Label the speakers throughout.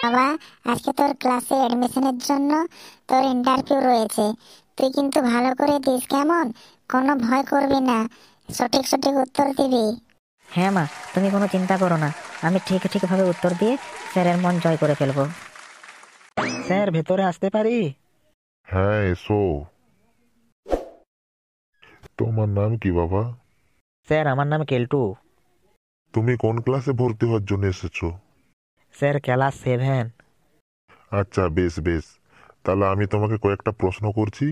Speaker 1: বাবা, আজকে তোর ক্লাসে এডমিশনের জন্য তোর ইন্টারভিউ রয়েছে। তুই কিন্তু ভালো করে দিস, কেমন? কোনো ভয় করবি না, সঠিক সঠিক উত্তর দিবি।
Speaker 2: হ্যাঁ মা, তুমি কোনো চিন্তা করো না, আমি ঠিকভাবে উত্তর দিয়ে স্যারের মন জয় করে ফেলবো। স্যার, ভেতরে আসতে পারি?
Speaker 3: হ্যাঁ, এসো। তোমার নাম কি বাবা?
Speaker 2: স্যার, আমার নাম কেলটু।
Speaker 3: তুমি কোন ক্লাসে ভর্তি হওয়ার জন্য এসেছো?
Speaker 2: Sir, class 7।
Speaker 3: আচ্ছা, বেশ বেশ। তাহলে আমি তোমাকে কয়েকটা প্রশ্ন করছি,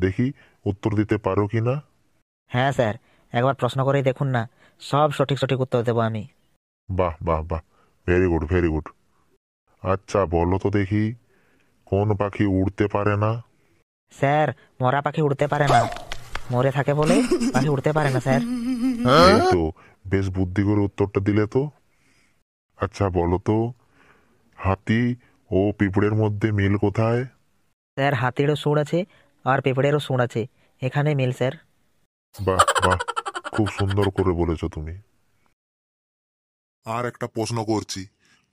Speaker 3: দেখি উত্তর দিতে পারো কি না।
Speaker 2: হ্যাঁ স্যার, একবার প্রশ্ন করেই দেখুন না, সব সঠিক সঠিক উত্তর দেবো আমি।
Speaker 3: বাহ বাহ বাহ, ভেরি গুড ভেরি গুড। আচ্ছা, বলো তো দেখি, কোন পাখি উড়তে পারে না?
Speaker 2: স্যার, মরা পাখি উড়তে পারে না, মরে থাকে বলে পাখি উড়তে পারে না স্যার।
Speaker 3: এই তো, বেশ বুদ্ধি করে উত্তরটা দিলে তো। আচ্ছা বলো তো, হাতি ও পিঁপড়ের মধ্যে মিল কোথায়?
Speaker 2: স্যার, হাতিরও সুর আছে আর পেঁপড়েরও সুর আছে, এখানে মিল স্যার।
Speaker 3: বাহ বাহ, খুব সুন্দর করে বলেছো তুমি। আর একটা প্রশ্ন করছি,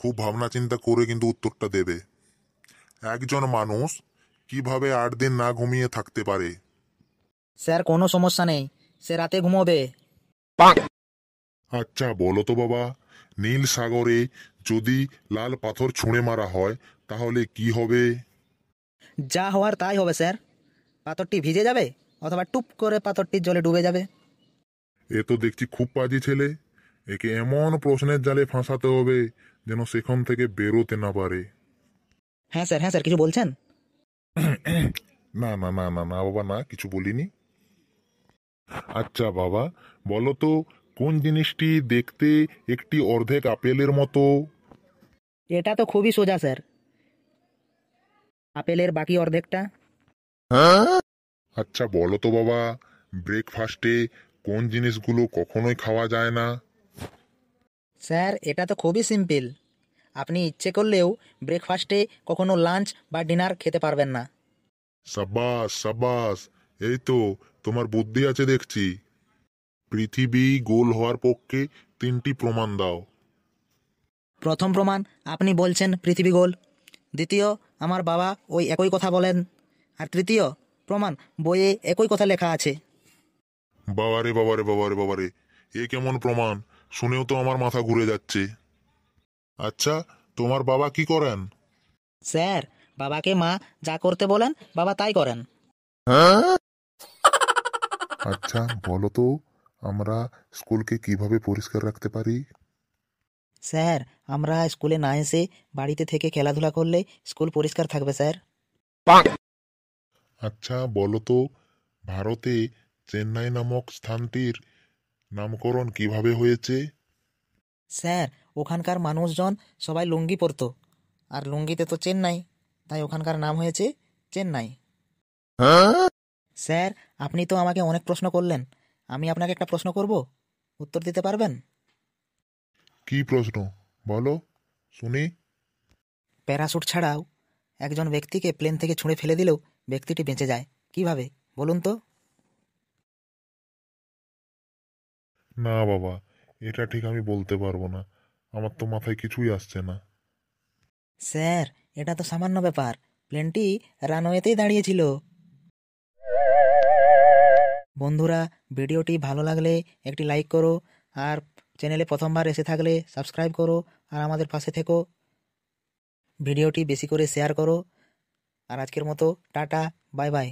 Speaker 3: খুব ভাবনা চিন্তা করে কিন্তু উত্তরটা দেবে। একজন মানুষ কিভাবে 8 দিন না ঘুমিয়ে থাকতে পারে?
Speaker 2: স্যার, কোনো সমস্যা নেই, সে রাতে ঘুমোবে।
Speaker 3: আচ্ছা বলো তো বাবা, নীল সাগরে যদি লাল পাথর ছুঁড়ে মারা হয় তাহলে কি হবে?
Speaker 2: যা হওয়ার তাই হবে স্যার, পাথরটি ভিজে যাবে অথবা টুপ করে পাথরটি জলে ডুবে যাবে।
Speaker 3: এ তো দেখছি খুব পাজি ছেলে। একে এমন প্রশ্নের জালে ফাঁসাতে হবে যেন সেখান থেকে বেরোতে না পারে।
Speaker 2: হ্যাঁ স্যার, হ্যাঁ স্যার, কিছু বলছেন?
Speaker 3: না না না না না বাবা, না কিছু বলিনি। আচ্ছা বাবা, বলো তো, কোন জিনিসটি দেখতে একটি অর্ধেক আপেলের মতো?
Speaker 2: এটা তো খুবই সোজা স্যার, আপেলের বাকি অর্ধেকটা।
Speaker 3: আচ্ছা বলো তো বাবা, ব্রেকফাস্টে কোন জিনিসগুলো কখনোই খাওয়া যায় না?
Speaker 2: স্যার, এটা তো খুবই সিম্পল, আপনি ইচ্ছে করলেও ব্রেকফাস্টে কখনো লাঞ্চ বা ডিনার খেতে পারবেন না।
Speaker 3: সাবাস সাবাস, এই তো, তোমার বুদ্ধি আছে দেখছি। পৃথিবী গোল হওয়ার পক্ষে 3টি প্রমাণ দাও।
Speaker 2: প্রথম প্রমাণ, আপনি বলছেন পৃথিবী গোল। দ্বিতীয়, আমার বাবা ওই একই কথা বলেন। আর তৃতীয় প্রমাণ, বইয়ে একই কথা লেখা আছে।
Speaker 3: বাবারে বাবারে বাবারে বাবারে, এ কেমন প্রমাণ? শুনেও তো আমার মাথা ঘুরে যাচ্ছে। আচ্ছা, তোমার বাবা কি করেন?
Speaker 2: স্যার, বাবাকে মা যা করতে বলেন বাবা তাই করেন।
Speaker 3: আচ্ছা বলো তো, আমরা স্কুলকে কিভাবে পরিষ্কার রাখতে পারি?
Speaker 2: স্যার, আমরা স্কুলে না এসে বাড়িতে থেকে খেলাধুলা করলে স্কুল পরিষ্কার থাকবে স্যার।
Speaker 3: আচ্ছা বলো তো, ভারতে চেন্নাই নামক স্থানটির নামকরণ কিভাবে হয়েছে?
Speaker 2: স্যার, ওখানকার মানুষজন সবাই লুঙ্গি পরতো, আর লুঙ্গিতে তো চেন্নাই, তাই ওখানকার নাম হয়েছে চেন্নাই। স্যার, আপনি তো আমাকে অনেক প্রশ্ন করলেন, আমি আপনাকে একটা প্রশ্ন করব, উত্তর দিতে পারবেন?
Speaker 3: কি প্রশ্ন, বলো শুনি।
Speaker 2: প্যারাশুট ছাড়াও একজন ব্যক্তিকে প্লেন থেকে ছুঁড়ে ফেলে দিলেও ব্যক্তিটি বেঁচে যায়, কিভাবে বলুন তো?
Speaker 3: না বাবা, এটা ঠিক আমি বলতে পারবো না, আমার তো মাথায় কিছুই আসছে না।
Speaker 2: স্যার, এটা তো সামান্য ব্যাপার, প্লেনটি রানওয়েতেই দাঁড়িয়েছিল। বন্ধুরা, ভিডিওটি ভালো লাগলে একটি লাইক করো, আর চ্যানেলে প্রথমবার এসে থাকলে সাবস্ক্রাইব করো, আর আমাদের পাশে থেকো। ভিডিওটি বেশি করে শেয়ার করো। আর আজকের মতো টাটা, বাই বাই।